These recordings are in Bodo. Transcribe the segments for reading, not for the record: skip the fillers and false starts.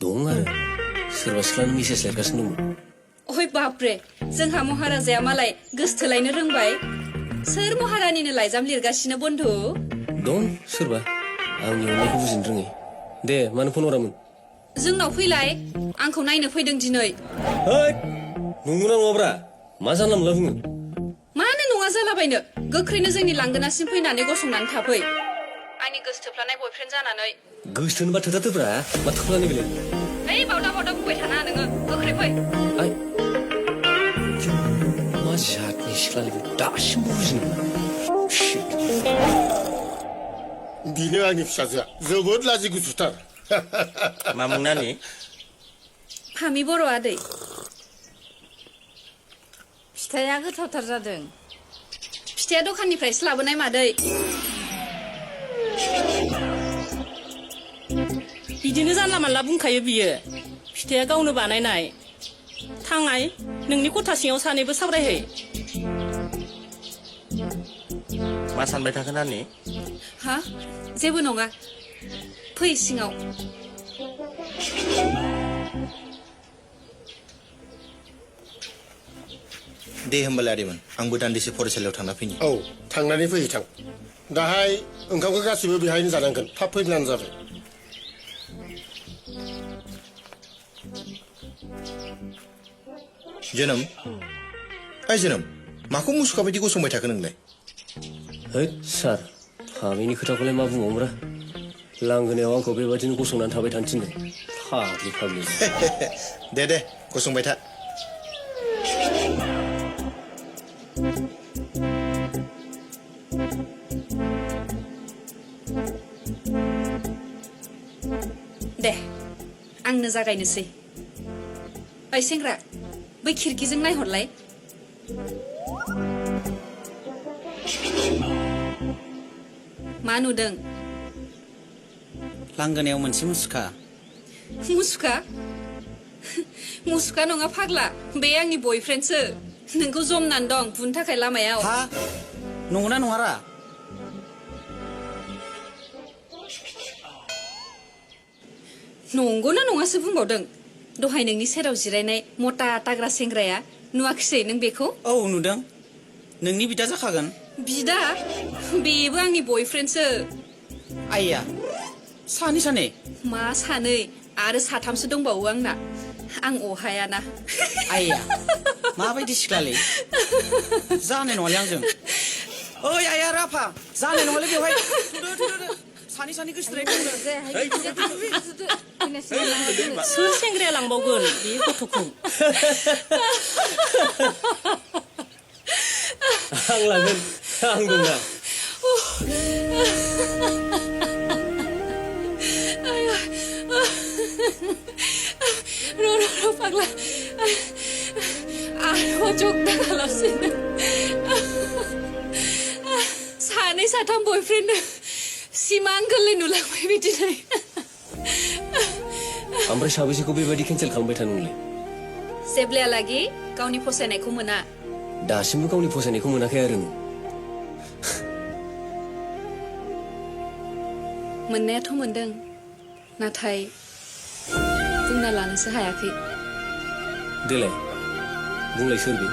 दं आरो सोरबा सिख्लानो मेसेज लिरगासिनो दंमोन ओइ बापरे जोंहा महाराजाया मालाय गोसथोलायनो रोंबाय सोर महारानिनो लाइजाम लिरगासिनो बन्धु दं सोरबा आंनि अननायखौ बुजिनो रोङै दे मानो फन हरामोन जोंनाव फैलाय आंखौ नायनो फैदों दिनै हैद नंगौना नङाब्रा मा जानला मोनला बुङो मानो नङा जालाबायनो गोख्रैनो जोंनि लांगोनासिम फैनानै गसंनानै थाफै आंनि गोसथोफ्लानाय बयफ्रेन्ड जानानै गोसथोनो बा थोथाथोब्रा मा थोफ्लानि बेलाय ओइ बावदा बुंबाय थानाङा नोङो गोख्रै फै आइ मा जातनि सिख्लालै बे दासिमबो बुजिनो मोना बिनो आंनि फिसाजोआ जोबोद लाजि गुसुथार मा मुंनानि फामि बर' आदै फिथाइया गोथावथार जादों फिथाइया दखाननिफ्रायसो लाबोनाय मादै बिदिनो जानला मानला बुंखायो बियो फिथाइया गावनो बानायनाय थांनाय नोंनि खथा सिङाव सानैबो सावरायहै मा सानबाय थाखो नानि हा जेबो नङा फै सिङाव दे होमबालाय आदैमोन आंबो दान्दिसे फरायसालियाव थांना फैनि औ थांनानै फै थां दाहाय ओंखामखौ गासिबो बेहायनो जानांगोन थाब फैब्लानो जाबाय जोनोम ओइ जोनोम माखौ मुसुखा बायदि गसंबाय थाखो नोंलाय हैद सार फामिनि खोथाखौलाय मा बुंबावोब्रा लांगोनायाव आंखौ बेबादिनो गसंनानै थाबाय थानो थिनदों फाग्लि दे गसंबाय था दे आंनो जागायनोसै ओइ सेंग्रा बै खिरखिजों नायहरलाय मा नुदों लांगोनायाव मोनसे मुसुखा मुसुखा नङा फाग्ला बे आंनि बयफ्रेन्डसो नोंखौ जमनानै दं बुनो थाखाय लामायाव हा नंगौना नङारा नंगौना नङासो बुंबावदों दहाय नोंनि सेराव जिरायनाय मटा ताग्रा सेंग्राया नुवाखिसै नों बेखौ औ नुदों नोंनि बिदा जाखागोन बिदा बेबो आंनि बयफ्रेन्डसो आइया सानै मा सानै आरो साथामसो दंबावो आंना आं अहायाना आइया माबायदि सिख्लालै जानाय नङालै आंजों ओइ आइया राफा जानाय नङालै बेवहाय सानै गोसोथोनाय सोर सेंग्राया लांबावगोन बे गथ'खौ आं लागोन आं दंना र' फाग्ला आरो जग दागालासिनो सानै साथाम बयफ्रेन्ड सिमां गोरलै नुलांबाय बिदिनो ओमफ्राय साबेसेखौ बेबायदि केन्सेल खालामबाय थानोंलाय जेब्लायालागि गावनि फसायनायखौ मोना दासिमबो गावनि फसायनायखौ मोनाखै आरो नों मोननायाथ' मोनदों नाथाय बुंना लानोसो हायाखै देलाय बुंलाय सोर बे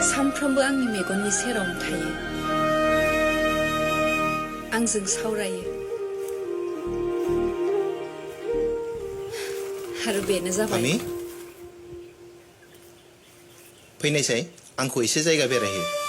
सानफ्रोमबो आंनि मेगननि सेरावनो थायो आंजों सावरायो आरो बेनो जाबाय फैनायसाय आंखौ एसे जायगा बेरायहो